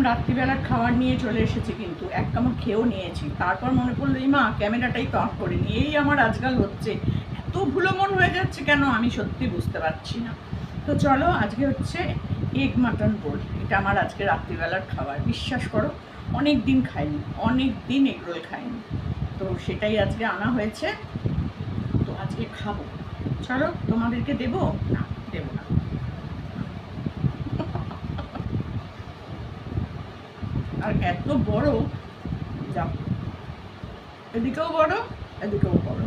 রাত্রিবেলার খাবার নিয়ে চলে এসেছি, কিন্তু এক কামড় খেয়েও নিয়েছি। তারপর মনে পড়লো এই মা ক্যামেরাটাই তো অন করে নিয়েই আমার আজকাল হচ্ছে, এত ভুলো মন হয়ে যাচ্ছে কেন আমি সত্যি বুঝতে পারছি না। তো চলো, আজকে হচ্ছে এগ মাটন রোল। এটা আমার আজকে রাত্রিবেলার খাবার। বিশ্বাস করো, অনেক দিন খাইনি, অনেক দিন এগ রোল খাইনি। তো সেটাই আজকে আনা হয়েছে, তো আজকে খাবো। চলো, তোমাদেরকে দেবো? না, দেবো না। আর এত বড়, যাও, এদিকেও বড়, এদিকেও বড়।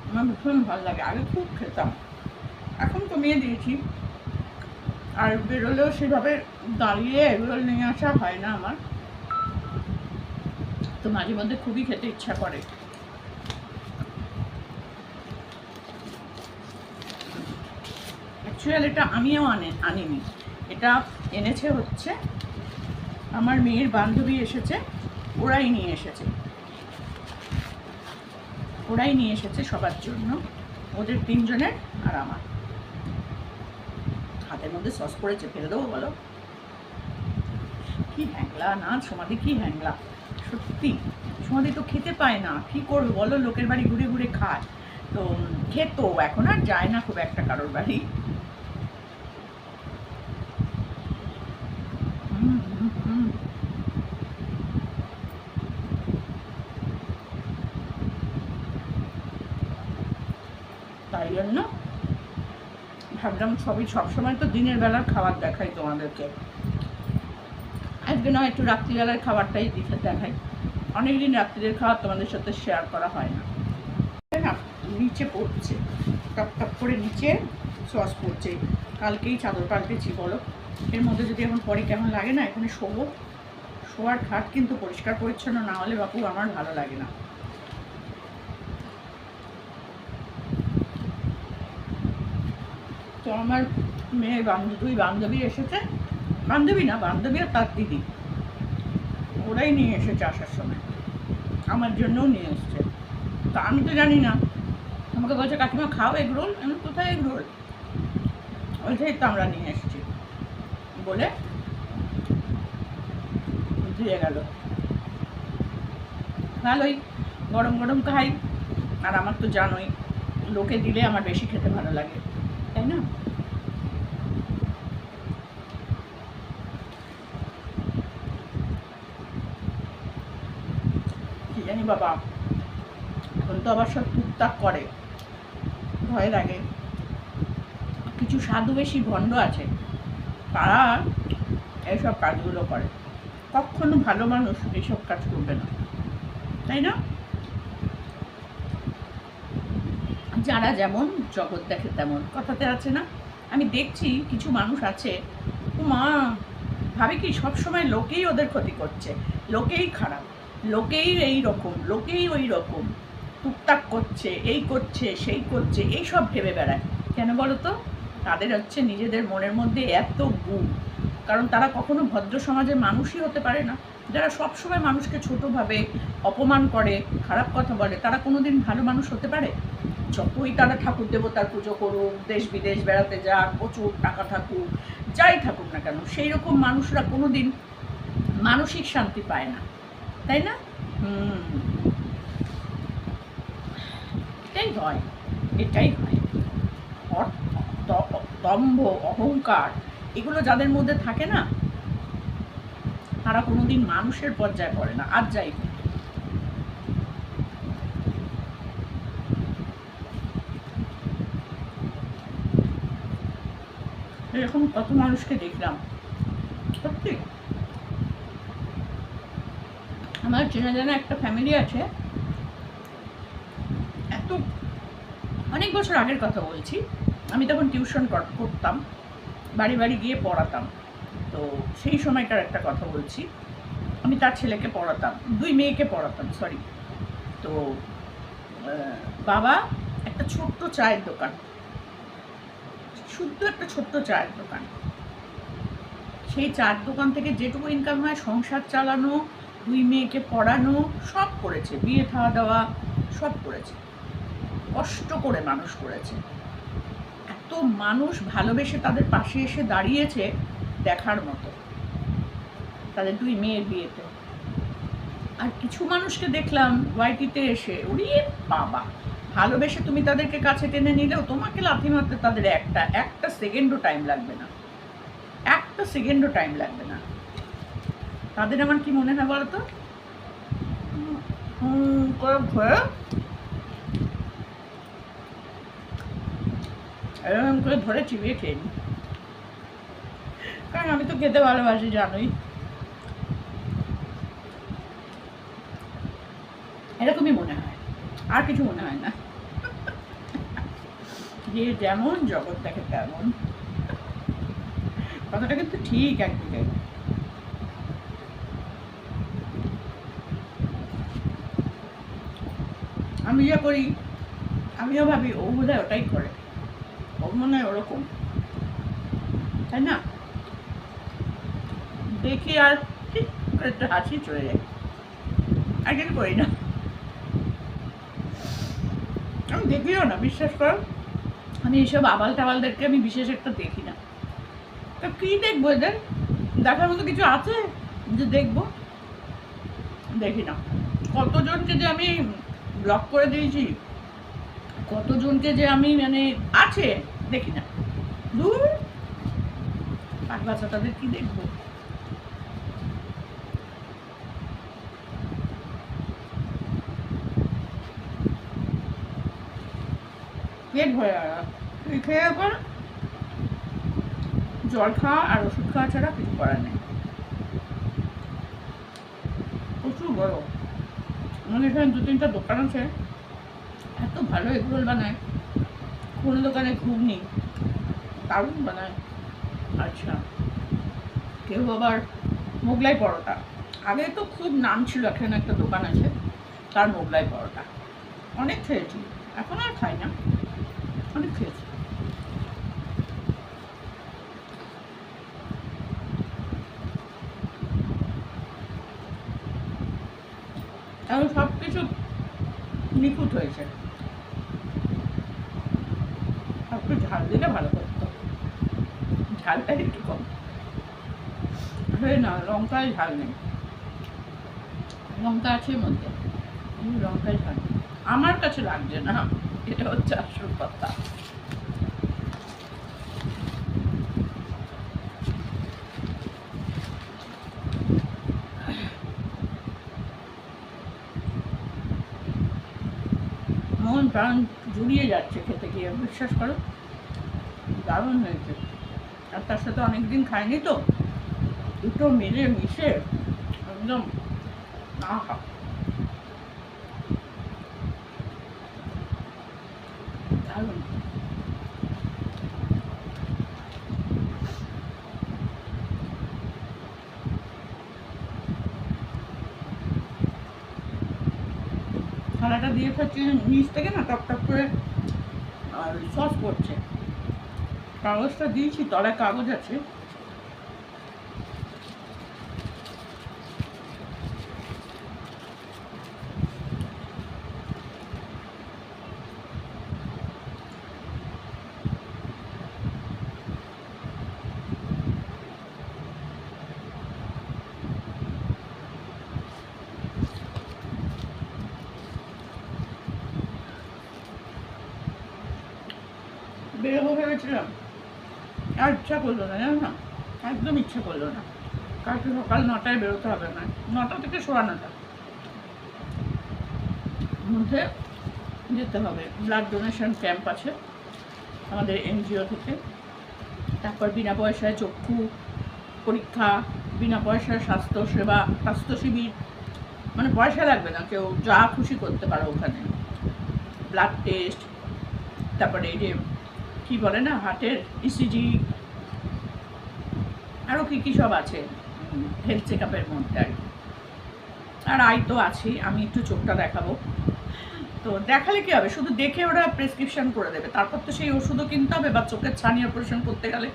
আমার ভীষণ ভালো লাগে, আগে খুব খেতাম, এখন কমিয়ে দিয়েছি। আর বেরোলেও সেভাবে দাঁড়িয়ে এগরোল নিয়ে আসা হয় না আমার, তো মাঝে মধ্যে খুবই খেতে ইচ্ছা করে। অ্যাকচুয়ালি এটা আমিও আনিনি, এটা এনেছে হচ্ছে আমার মেয়ের বান্ধবী এসেছে, ওরাই নিয়ে এসেছে সবার জন্য, ওদের তিনজনের আর আমার। হাতের মধ্যে সস পড়েছে, ফেলে দেবো বলো? কি হ্যাংলা না সমাধি, কি হ্যাংলা সত্যি। সমাধি তো খেতে পায় না, কি করবে বলো? লোকের বাড়ি ঘুরে ঘুরে খায়, তো খেত, এখন আর যায় না খুব একটা কারোর বাড়ি। তাই জন্য ভাবলাম সবসময় তো দিনের বেলার খাবার দেখাই তোমাদেরকে, আজকে নয় একটু রাত্রিবেলার খাবারটাই দেখাই। অনেকদিন রাত্রির খাবার তোমাদের সাথে শেয়ার করা হয় না। নিচে পড়ছে, টপ টপ করে নিচে সস পড়ছে। কালকেই চাদর পাল্টেছি, বলো এর মধ্যে যদি এখন পরে কেমন লাগে না? এখানে শোয়ার খাট কিন্তু পরিষ্কার পরিচ্ছন্ন না হলে বাপু আমার ভালো লাগে না। তো আমার মেয়ের দুই বান্ধবী এসেছে, বান্ধবী আর তার দিদি, ওরাই নিয়ে এসেছে আসার সময়, আমার জন্যও নিয়ে এসছে। তা আমি তো জানি না, আমাকে বলছে কাকিমা খাও এগ রোল। আমি কোথায় এগ রোল? ওইটাই তো আমরা নিয়ে এসেছি বলে দিয়ে গেল। ভালোই, গরম গরম খাই। আর আমার তো জানোই, লোকে দিলে আমার বেশি খেতে ভালো লাগে, তাই না? কি জানি বাবা, এখন তো আবার সব টুকটাক করে, ভয় লাগে। কিছু সাধু বেশি ভণ্ড আছে, তারা এইসব কাজগুলো করে। কখনো ভালো মানুষ এইসব কাজ করবে না, তাই না? যারা যেমন জগৎ দেখে তেমন, কথাতে আছে না? আমি দেখছি কিছু মানুষ আছে, ও মা, ভাবে কি সবসময় লোকেই ওদের ক্ষতি করছে, লোকেই খারাপ, লোকেই এই রকম, লোকেই ওই রকম, টুকটাক করছে, এই করছে সেই করছে, এই সব ভেবে বেড়ায়। কেন বলো তো? তাদের হচ্ছে নিজেদের মনের মধ্যে এত গুণ, কারণ তারা কখনো ভদ্র সমাজের মানুষই হতে পারে না। যারা সবসময় মানুষকে ছোটোভাবে অপমান করে, খারাপ কথা বলে, তারা কোনোদিন ভালো মানুষ হতে পারে? যতই তারা ঠাকুর দেবতার পুজো করুক, দেশ বিদেশ বেড়াতে যাক, প্রচুর টাকা থাকুক, যাই থাকুক না কেন, সেই রকম মানুষরা কোনোদিন মানসিক শান্তি পায় না, তাই না? এটাই হয়, এটাই হয়। দম্ভ, অহংকার, এগুলো যাদের মধ্যে থাকে না, তারা কোনোদিন মানুষের পর্যায়ে পড়ে না। আর যাই হোক, এরকম কত মানুষকে দেখলাম, সত্যি। আমার চেনা জানা একটা ফ্যামিলি আছে, এত অনেক বছর আগের কথা বলছি, আমি তখন টিউশন করতাম, বাড়ি বাড়ি গিয়ে পড়াতাম। তো সেই সময়কার একটা কথা বলছি, আমি তার ছেলেকে পড়াতাম, দুই মেয়েকে পড়াতাম, সরি। তো বাবা একটা ছোট্ট চায়ের দোকান, শুদ্ধ একটা ছোট্ট চায়ের দোকান। সেই চায়ের দোকান থেকে যেটুকু ইনকাম হয় সংসার চালানো, দুই মেয়েকে পড়ানো, সব করেছে, বিয়ে খাওয়া দাওয়া সব করেছে, কষ্ট করে মানুষ করেছে। এত মানুষ ভালোবেসে তাদের পাশে এসে দাঁড়িয়েছে, দেখার মতো। তাদের 2 মেয়ের বিয়েতে। আর কিছু মানুষকে দেখলাম ওয়াইটিতে এসে, ওরে বাবা, ভালোবেসে তুমি তাদেরকে কাছে টেনে নিলেও তোমাকে লাথি মারতে তাদের একটা সেকেন্ডও টাইম লাগবে না, একটা সেকেন্ডও টাইম লাগবে না। তাদের আমার কি মনে হয় বলতো, এরকম করে ধরে চিবিয়ে খেয়ে নি, কারণ আমি তো খেতে ভালোবাসি জানোই। এরকমই মনে হয়, আর কিছু মনে হয় না। যে যেমন জগৎ দেখে তেমন, কথাটা কিন্তু ঠিক একদিকে। আমি যা করি আমিও ভাবি ও বোধহয় ওটাই করে, ও মনে হয় ওরকম, তাই না? দেখি আর একটু হাসি চলে যায়, আর কিছু করি না। আমি দেখিও না, বিশ্বাস করো, আমি এইসব আবাল টাবালদেরকে আমি বিশেষ একটা দেখি না। তো কি দেখবো, এদের দেখার মতো কিছু আছে যে দেখবো? দেখি না। কতজনকে যে আমি ব্লক করে দিয়েছি, কতজনকে যে আমি মানে আছে দেখি না। দূর, পাঁচ বাচ্চা তাদের কি দেখবো? পেট ভরে খেয়ে পর জল খাওয়া আর ওষুধ খাওয়া ছাড়া কিছু করার নেই। প্রচুর বড়, আমাদের এখানে 2-3টা দোকান আছে, এত ভালো এগরোল বানায়। কোনো দোকানে ঘুগনি দারুণ বানায়। আচ্ছা, কেউ আবার মোগলাই পরোটা, আগে তো খুব নাম ছিল, এখানে একটা দোকান আছে তার মোগলাই পরোটা, অনেক খেয়েছি, এখন আর খাই না, অনেক খেয়েছি। এখন সব কিছু নিখুঁত হয়েছে, সব কিছু ঝাল দিলে ভালো করতো, ঝালটা একটু কম হয়ে না, লঙ্কায় ঝাল নেই, লঙ্কা আছে মধ্যে, লঙ্কায় ঝাল আমার কাছে লাগছে না, এটা হচ্ছে আসল কথা। মন প্রাণ জুড়িয়ে যাচ্ছে খেতে গিয়ে, বিশ্বাস করো, দারুণ হয়েছে। আর তার সাথে অনেকদিন খাইনি তো, দুটো মিলে মিশে একদম আহা, দারুণ। থালাটা দিয়ে থাকছে নিচ থেকে না টপ টপ করে সস পড়ছে, কাগজটা দিয়েছি, তলায় কাগজ আছে। বেরোবো ভেবেছিলাম, আর ইচ্ছা করলো না, জানো না, একদম ইচ্ছা করলো না। কালকে সকাল 9টায় বেরোতে হবে, না 9টা থেকে 9:15 মধ্যে যেতে হবে। ব্লাড ডোনেশন ক্যাম্প আছে আমাদের এনজিও থেকে, তারপর বিনা পয়সায় চক্ষু পরীক্ষা, বিনা পয়সায় স্বাস্থ্যসেবা, স্বাস্থ্য শিবির, মানে পয়সা লাগবে না, কেউ যা খুশি করতে পারো ওখানে। ব্লাড টেস্ট, তারপরে এই যে কী বলে না, হার্টের ইসিজি, আরও কী কী সব আছে হেলথ চেক আপের মধ্যে আর কি। আর আই তো আছেই, আমি একটু চোখটা দেখাবো, তো দেখালে কী হবে, শুধু দেখে ওরা প্রেসক্রিপশন করে দেবে, তারপর তো সেই ওষুধও কিনতে হবে, বা চোখের ছানি অপারেশন করতে গেলে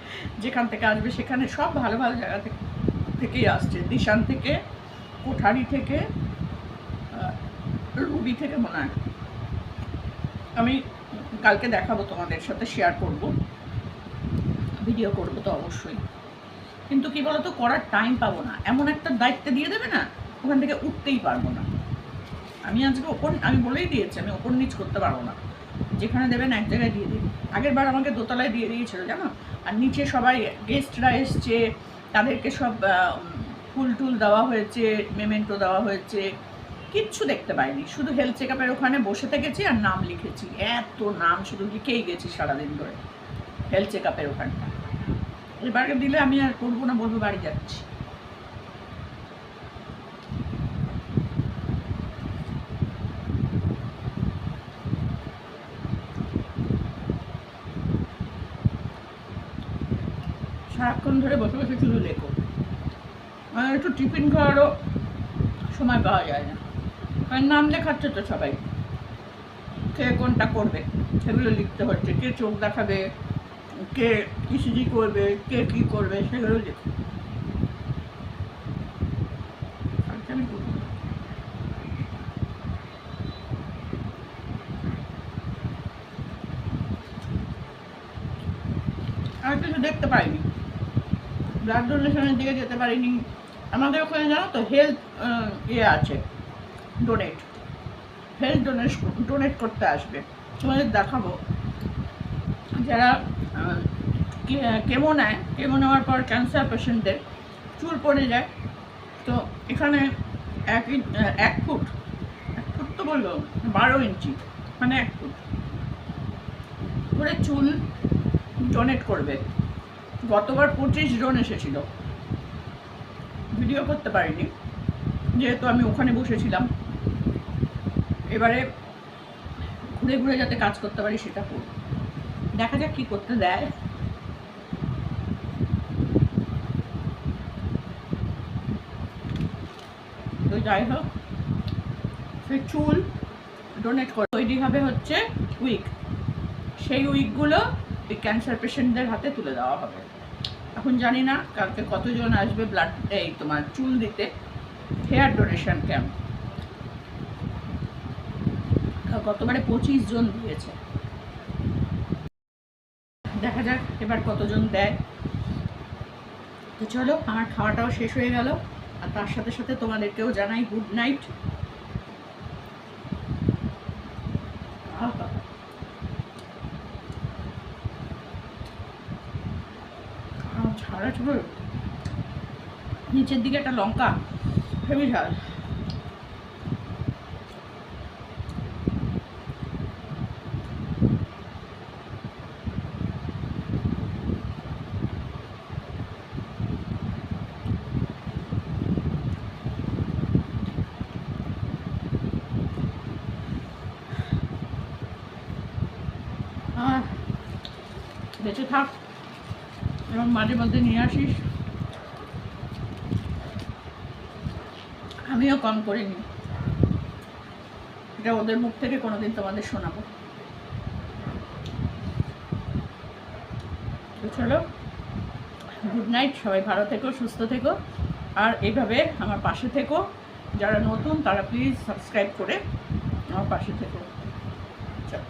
যেখান থেকে আসবে, সেখানে সব ভালো ভালো জায়গা থেকেই আসছে, দিশান থেকে, কোঠারি থেকে, রুবি থেকে মনে হয়। আমি কালকে দেখাবো, তোমাদের সাথে শেয়ার করব, ভিডিও করব তো অবশ্যই। কিন্তু কি বলতো, করার টাইম পাবো না। এমন একটা দায়িত্ব দিয়ে দেবে না, ওখান থেকে উঠতেই পারবো না। আমি আজকে আমি বলেই দিয়েছি আমি ওপর নিচ করতে পারবো না। যেখানে দেবেন এক জায়গায় দিয়ে দিন। আগের বার আমাকে দোতলায় দিয়ে দিয়েছিল জানো। আর নিচে সবাই গেস্টরা এসছে, তাদেরকে সব ফুল টুল দেওয়া হয়েছে, মেমেন্টো দেওয়া হয়েছে, কিচ্ছু দেখতে পাইনি। শুধু হেলথ চেক আপের ওখানে বসে থেকেছি আর নাম লিখেছি। এত নাম শুধু লিখেই গেছি সারাদিন ধরে হেলথ চেক আপের ওখানটা। এবারে দিলে আমি আর করবো না, বলবো বাড়ি যাচ্ছি। সারাক্ষণ ধরে বসে বসে শুধু লেখো, মানে একটু টিফিন খাওয়ারও সময় পাওয়া যায় না। আর নাম লেখাচ্ছে তো সবাই, কে কোনটা করবে সেগুলো লিখতে হচ্ছে। কে চোখ দেখাবে, কে ইসিজি করবে, কে কী করবে, সেগুলো লিখো। আর কিছু দেখতে পাইনি, ব্লাড ডোনেশনের দিকে যেতে পারিনি। আমাদের ওখানে জানো তো হেলথ আছে, হেলথ ডোনেট করতে আসবে। তোমাদের দেখাবো যারা কেমো নেয়, কেমো নেওয়ার পর ক্যান্সার পেশেন্টদের চুল পড়ে যায়। তো এখানে 1 ফুট তো বললো 12 ইঞ্চি, মানে 1 ফুট করে চুল ডোনেট করবে। গতবার 25 জন এসেছিল, ভিডিও করতে পারিনি যেহেতু আমি ওখানে বসেছিলাম। এবারে ঘুরে ঘুরে যাতে কাজ করতে পারি সেটা করব, দেখা যাক কি করতে দেয়। তো যাই হোক, সে চুল ডোনেট করে তৈরি হবে হচ্ছে উইক। সেই উইকগুলো এই ক্যান্সার পেশেন্টদের হাতে তুলে দেওয়া হবে। এখন জানি না কালকে কতজন আসবে ব্লাড তোমার চুল দিতে, হেয়ার ডোনেশন ক্যাম্প। গতবারে 25 জন দিয়েছে, দেখা যাক এবার কতজন দেয়। তো চলো, আমার খাওয়াটাও শেষ হয়ে গেল, আর তার সাথে সাথে তোমাদেরকেও জানাই গুড নাইট। ঝাড়া ঝোল, নিচের দিকে একটা লঙ্কা, হেভি ঝাল। বেঁচে থাক এবং মাঝে মধ্যে নিয়ে আসিস, আমিও কম করিনি। এটা ওদের মুখ থেকে কোনোদিন তোমাদের শোনাবো। তো চলো, গুড নাইট, সবাই ভালো থেকো, সুস্থ থেকো, আর এইভাবে আমার পাশে থেকো। যারা নতুন তারা প্লিজ সাবস্ক্রাইব করে আমার পাশে থেকো। চলো।